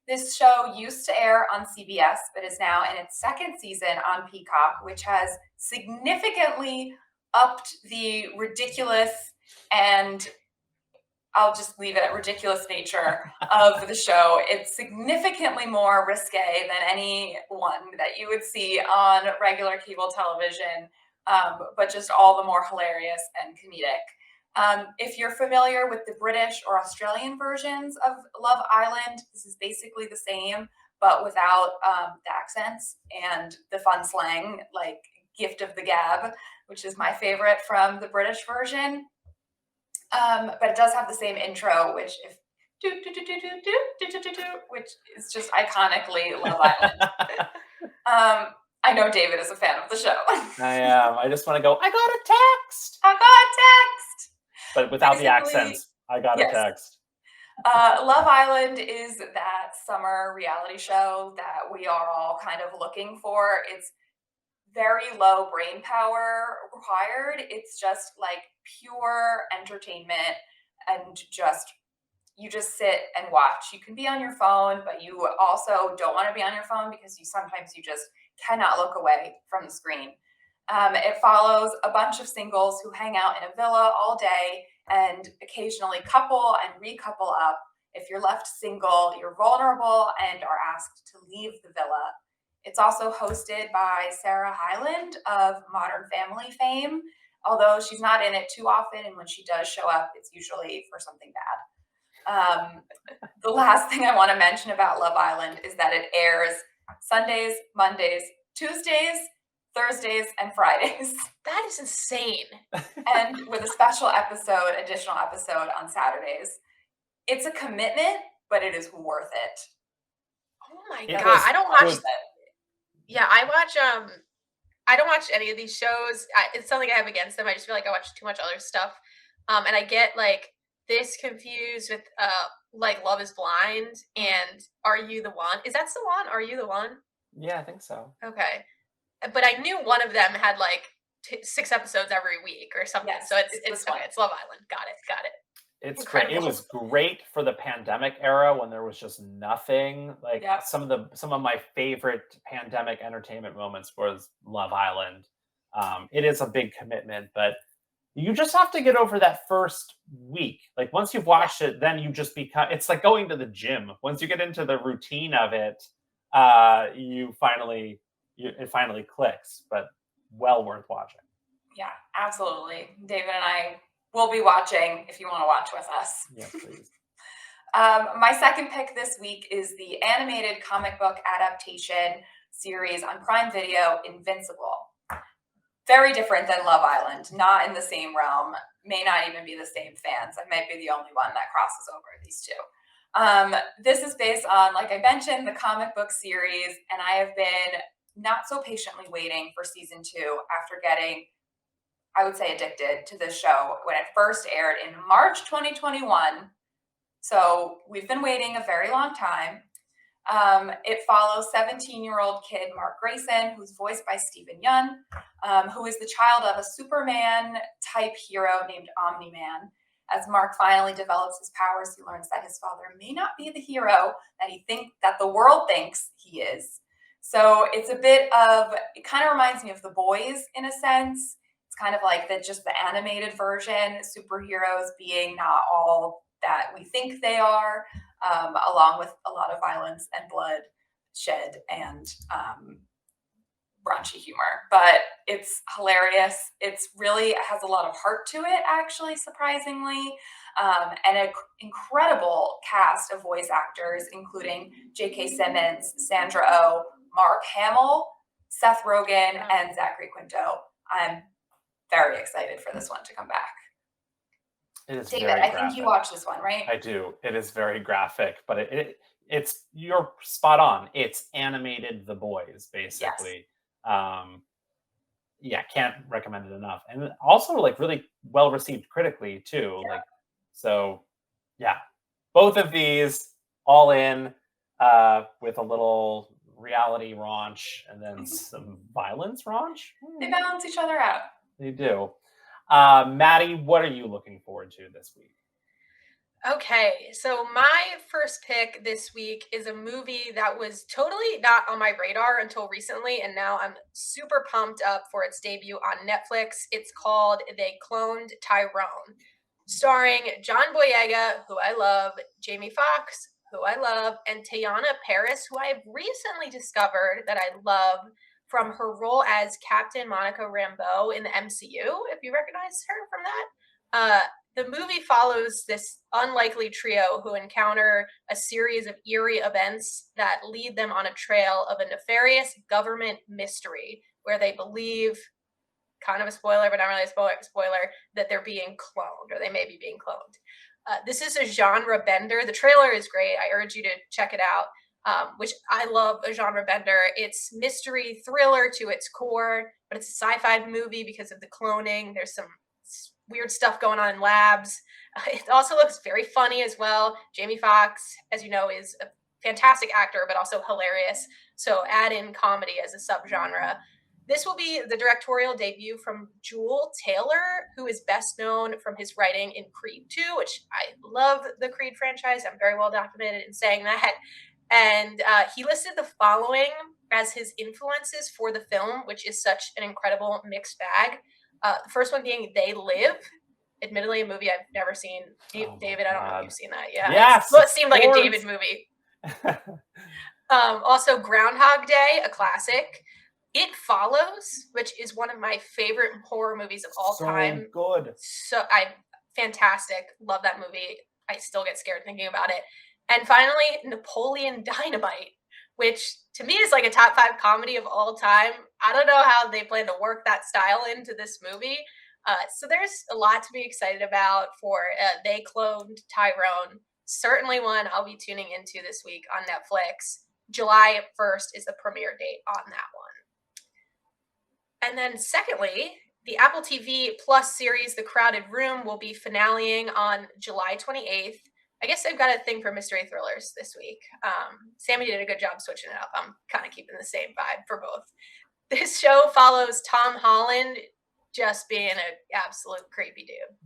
This show used to air on CBS, but is now in its 2nd season on Peacock, which has significantly upped the ridiculous, and I'll just leave it at ridiculous nature of the show. It's significantly more risque than any one that you would see on regular cable television, but just all the more hilarious and comedic. If you're familiar with the British or Australian versions of Love Island, this is basically the same, but without the accents and the fun slang, like gift of the gab, which is my favorite from the British version. But it does have the same intro, which which is just iconically Love Island. I know David is a fan of the show. I am. I just want to go, I got a text. I got a text. But without the accents, I got a text. Love Island is that summer reality show that we are all kind of looking for. It's very low brain power required. It's just like pure entertainment, and you just sit and watch. You can be on your phone, but you also don't want to be on your phone because sometimes you just cannot look away from the screen. It follows a bunch of singles who hang out in a villa all day and occasionally couple and recouple up. If you're left single, you're vulnerable and are asked to leave the villa. It's also hosted by Sarah Hyland of Modern Family fame, although she's not in it too often, and when she does show up, it's usually for something bad. The last thing I want to mention about Love Island is that it airs Sundays, Mondays, Tuesdays, Thursdays, and Fridays. That is insane. And with a additional episode on Saturdays. It's a commitment, but it is worth it. Oh my God. I don't watch that. Yeah, I don't watch any of these shows. It's something I have against them. I just feel like I watch too much other stuff. And I get like this confused with like Love is Blind and Are You the One? Is that still on? Are You the One? Yeah, I think so. Okay. But I knew one of them had like 6 episodes every week or something. Yes, so it's okay. It's Love Island. Got it. It's great. It was great for the pandemic era when there was just nothing. Like some of my favorite pandemic entertainment moments was Love Island. It is a big commitment, but you just have to get over that first week. Like once you've watched it, then you just become. It's like going to the gym. Once you get into the routine of it, it finally clicks. But well worth watching. Yeah, absolutely. David and I will be watching if you want to watch with us. Yes, please. My second pick this week is the animated comic book adaptation series on Prime Video, Invincible. Very different than Love Island, not in the same realm, may not even be the same fans. I might be the only one that crosses over these two. This is based on, like I mentioned, the comic book series, and I have been not so patiently waiting for season 2 after getting, I would say, addicted to this show when it first aired in March 2021. So we've been waiting a very long time. It follows 17-year-old kid Mark Grayson, who's voiced by Stephen Yeun, who is the child of a Superman-type hero named Omni-Man. As Mark finally develops his powers, he learns that his father may not be the hero that the world thinks he is. So it's a bit of, it kind of reminds me of The Boys in a sense. It's kind of like just the animated version, superheroes being not all that we think they are, along with a lot of violence and blood shed and raunchy humor. But it's hilarious. It's really, it has a lot of heart to it, actually, surprisingly. And an incredible cast of voice actors, including J.K. Simmons, Sandra Oh, Mark Hamill, Seth Rogen, and Zachary Quinto. I'm very excited for this one to come back. It is David, very I graphic. think you watched this one, right? I do. It is very graphic, but it's you're spot on. It's animated The Boys, basically. Yeah, can't recommend it enough. And also like really well received critically too. Yeah. Like so yeah. Both of these all in with a little reality raunch and then some violence raunch. They balance each other out. They do. Maddie, what are you looking forward to this week? Okay, so my first pick this week is a movie that was totally not on my radar until recently, and now I'm super pumped up for its debut on Netflix. It's called They Cloned Tyrone, starring John Boyega, who I love, Jamie Foxx, who I love, and Teyana Paris, who I've recently discovered that I love from her role as Captain Monica Rambeau in the MCU, if you recognize her from that. The movie follows this unlikely trio who encounter a series of eerie events that lead them on a trail of a nefarious government mystery where they believe, kind of a spoiler, but not really a spoiler, that they're being cloned, or they may be being cloned. This is a genre bender. The trailer is great. I urge you to check it out, which I love a genre bender. It's mystery thriller to its core, but it's a sci-fi movie because of the cloning. There's some weird stuff going on in labs. It also looks very funny as well. Jamie Foxx, as you know, is a fantastic actor, but also hilarious. So add in comedy as a subgenre. This will be the directorial debut from Jewel Taylor, who is best known from his writing in Creed 2, which I love the Creed franchise. I'm very well documented in saying that. And he listed the following as his influences for the film, which is such an incredible mixed bag. The first one being They Live, admittedly a movie I've never seen. David, I don't know if you've seen that. Yeah, yes, it seemed like a David movie. Also, Groundhog Day, a classic. It Follows, which is one of my favorite horror movies of all time. Good. Fantastic. Love that movie. I still get scared thinking about it. And finally, Napoleon Dynamite, which to me is like a top 5 comedy of all time. I don't know how they plan to work that style into this movie. So there's a lot to be excited about for They Cloned Tyrone. Certainly one I'll be tuning into this week on Netflix. July 1st is the premiere date on that one. And then secondly, the Apple TV Plus series The Crowded Room will be finaleing on July 28th. I guess I've got a thing for mystery thrillers this week. Sammy did a good job switching it up. I'm kind of keeping the same vibe for both. This show follows Tom Holland just being an absolute creepy dude.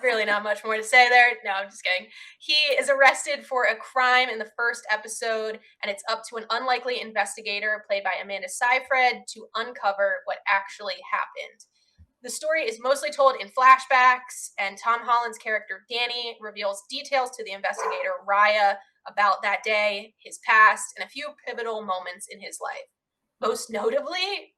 Really not much more to say there. No, I'm just kidding. He is arrested for a crime in the first episode, and it's up to an unlikely investigator played by Amanda Seyfried to uncover what actually happened. The story is mostly told in flashbacks, and Tom Holland's character Danny reveals details to the investigator Raya about that day, his past, and a few pivotal moments in his life. Most notably,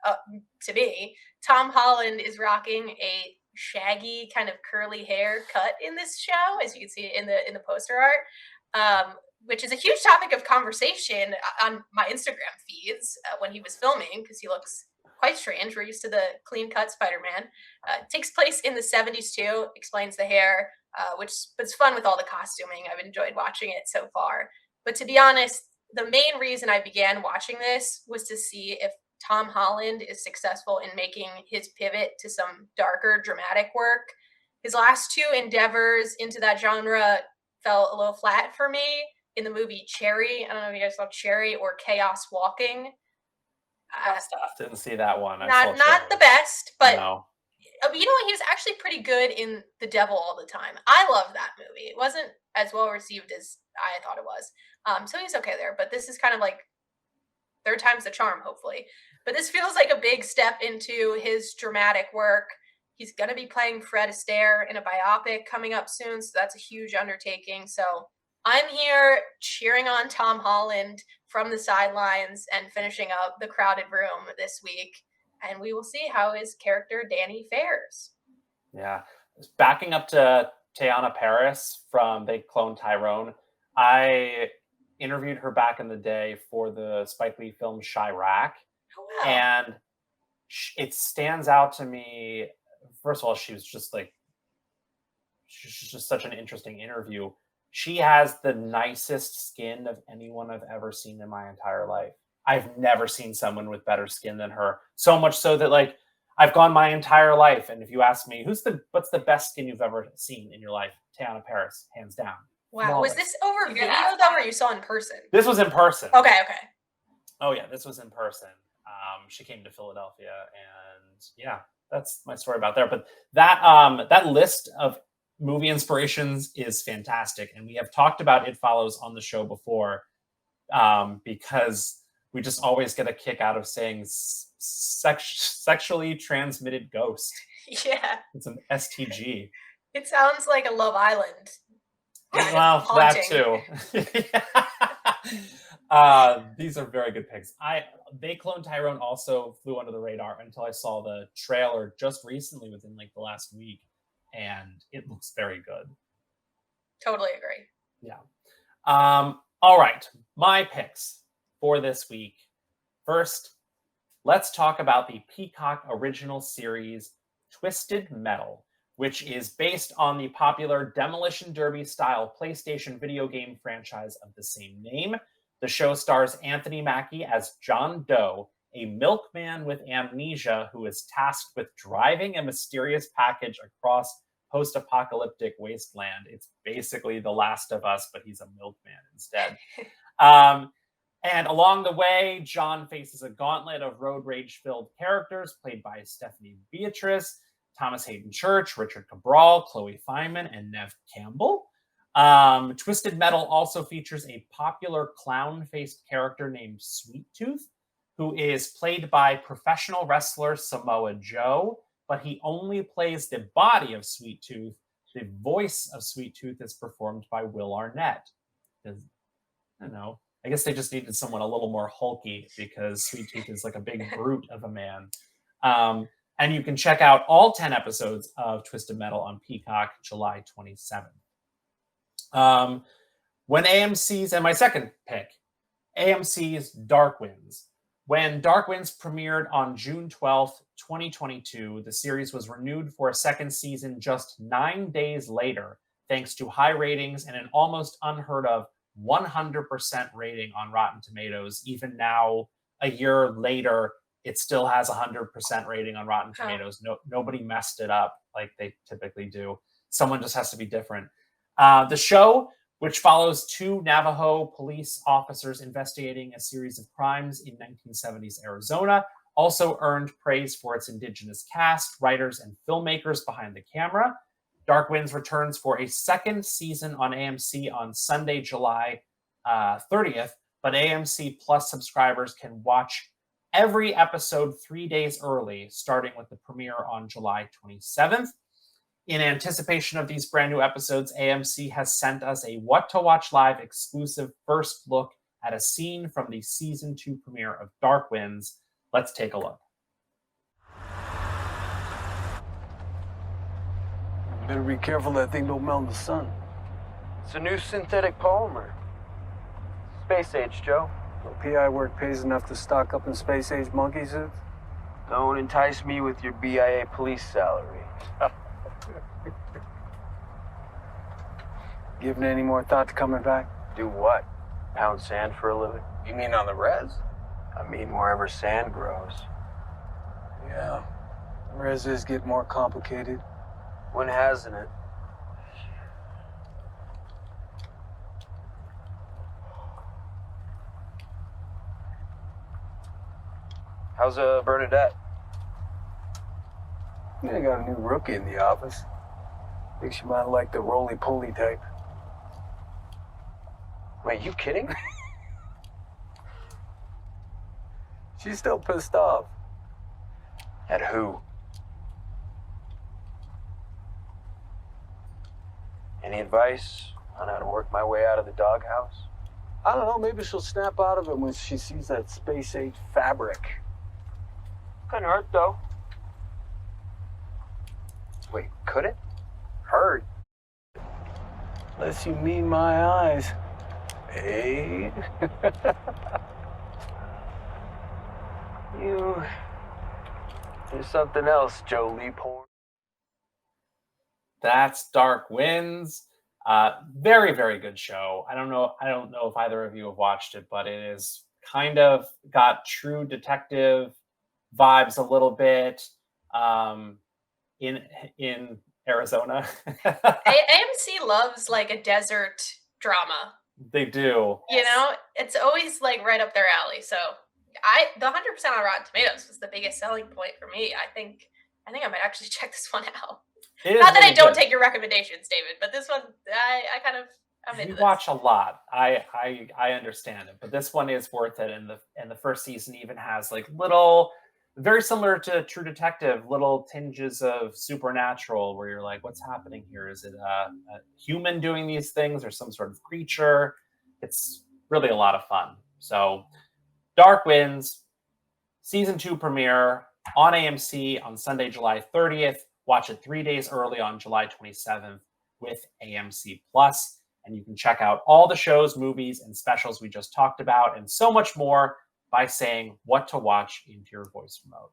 to me, Tom Holland is rocking a shaggy kind of curly hair cut in this show, as you can see in the poster art, which is a huge topic of conversation on my Instagram feeds when he was filming, because he looks quite strange. We're used to the clean cut Spider-Man. Takes place in the 70s too, explains the hair, which was fun with all the costuming. I've enjoyed watching it so far. But to be honest, the main reason I began watching this was to see if Tom Holland is successful in making his pivot to some darker, dramatic work. His last 2 endeavors into that genre fell a little flat for me in the movie Cherry. I don't know if you guys saw Cherry or Chaos Walking. Stuff. Didn't see that one. Not the best, but no. You know what? He was actually pretty good in The Devil All the Time. I love that movie. It wasn't as well received as I thought it was. So he's okay there. But this is kind of like third time's the charm, hopefully. But this feels like a big step into his dramatic work. He's going to be playing Fred Astaire in a biopic coming up soon, so that's a huge undertaking. So I'm here cheering on Tom Holland from the sidelines and finishing up the crowded room this week. And we will see how his character Danny fares. Yeah. Backing up to Teyana Paris from They Clone Tyrone, I interviewed her back in the day for the Spike Lee film Chirac. Oh, wow. And it stands out to me. First of all, she's just such an interesting interview. She has the nicest skin of anyone I've ever seen in my entire life. I've never seen someone with better skin than her. So much so that like I've gone my entire life, and if you ask me what's the best skin you've ever seen in your life, Teyana Paris, hands down. Wow. Flawless. Was this over You video can ask though, or you saw in person? This was in person. Okay. Oh yeah, this was in person. She came to Philadelphia, and yeah, that's my story about there. But that list of movie inspirations is fantastic, and we have talked about It Follows on the show before, because we just always get a kick out of saying sexually transmitted ghost. Yeah. It's an STG. It sounds like a Love Island. Well, that too. These are very good picks. They Clone Tyrone also flew under the radar until I saw the trailer just recently within like the last week, and it looks very good. Totally agree. Yeah. All right. My picks for this week. First, let's talk about the Peacock original series Twisted Metal, which is based on the popular Demolition Derby style PlayStation video game franchise of the same name. The show stars Anthony Mackie as John Doe, a milkman with amnesia who is tasked with driving a mysterious package across post-apocalyptic wasteland. It's basically The Last of Us, but he's a milkman instead. And along the way, John faces a gauntlet of road rage-filled characters played by Stephanie Beatrice, Thomas Hayden Church, Richard Cabral, Chloe Fineman, and Nev Campbell. Twisted Metal also features a popular clown-faced character named Sweet Tooth, who is played by professional wrestler Samoa Joe, but he only plays the body of Sweet Tooth. The voice of Sweet Tooth is performed by Will Arnett. I don't know. I guess they just needed someone a little more hulky because Sweet Tooth is like a big brute of a man. And you can check out all 10 episodes of Twisted Metal on Peacock July 27th. When AMC's, and my second pick, AMC's Dark Winds. When Dark Winds premiered on June 12th, 2022, the series was renewed for a second season just 9 days later, thanks to high ratings and an almost unheard of 100% rating on Rotten Tomatoes. Even now, a year later, it still has a 100% rating on Rotten Tomatoes. Nobody messed it up like they typically do. Someone just has to be different. The show, which follows two Navajo police officers investigating a series of crimes in 1970s Arizona, also earned praise for its indigenous cast, writers, and filmmakers behind the camera. Dark Winds returns for a second season on AMC on Sunday, July 30th, but AMC Plus subscribers can watch every episode 3 days early, starting with the premiere on July 27th. In anticipation of these brand new episodes, AMC has sent us a What to Watch Live exclusive first look at a scene from the season 2 premiere of Dark Winds. Let's take a look. Better be careful that thing don't melt in the sun. It's a new synthetic polymer. Space age, Joe. Well, PI work pays enough to stock up in space age monkey suits? Don't entice me with your BIA police salary. Giving any more thought to coming back? Do what? Pound sand for a living? You mean on the res? I mean wherever sand grows. Yeah. Reses get more complicated. When hasn't it? How's Bernadette? I got a new rookie in the office. Think she might like the roly-poly type. Wait, you kidding? She's still pissed off. At who? Any advice on how to work my way out of the doghouse? I don't know, maybe she'll snap out of it when she sees that space-age fabric. Couldn't hurt, though. Wait, could it? Hurt? Unless you mean my eyes. Hey. There's something else, Joe Leaphorn. That's Dark Winds. Very, very good show. I don't know if either of you have watched it, but it is kind of got True Detective vibes a little bit in Arizona. AMC loves like a desert drama. They do. You know, it's always like right up their alley. So the 100% on Rotten Tomatoes was the biggest selling point for me. I think I might actually check this one out. Not that really I don't good. take your recommendations, David, but this one I'm into You this. watch a lot. I understand it, but this one is worth it. And the first season even has like little, very similar to True Detective, little tinges of supernatural where you're like, what's happening here? Is it a human doing these things or some sort of creature? It's really a lot of fun. So Dark Winds, season 2 premiere on AMC on Sunday, July 30th. Watch it 3 days early on July 27th with AMC Plus. And you can check out all the shows, movies, and specials we just talked about, and so much more by saying what to watch into your voice remote.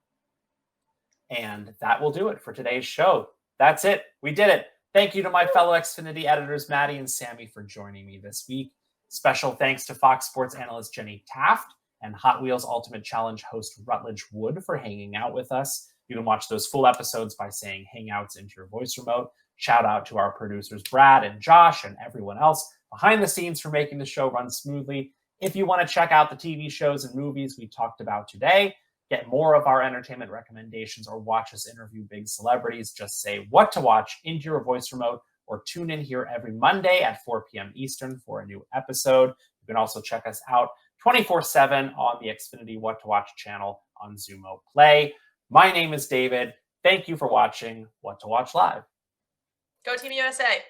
And that will do it for today's show. That's it. We did it. Thank you to my fellow Xfinity editors, Maddie and Sammy, for joining me this week. Special thanks to Fox Sports analyst Jenny Taft and Hot Wheels Ultimate Challenge host Rutledge Wood for hanging out with us. You can watch those full episodes by saying Hangouts into your voice remote. Shout out to our producers, Brad and Josh, and everyone else behind the scenes for making the show run smoothly. If you want to check out the TV shows and movies we talked about today, get more of our entertainment recommendations, or watch us interview big celebrities, just say what to watch into your voice remote, or tune in here every Monday at 4 p.m. Eastern for a new episode. You can also check us out 24/7 on the Xfinity What to Watch channel on Xumo Play. My name is David. Thank you for watching What to Watch Live. Go Team USA.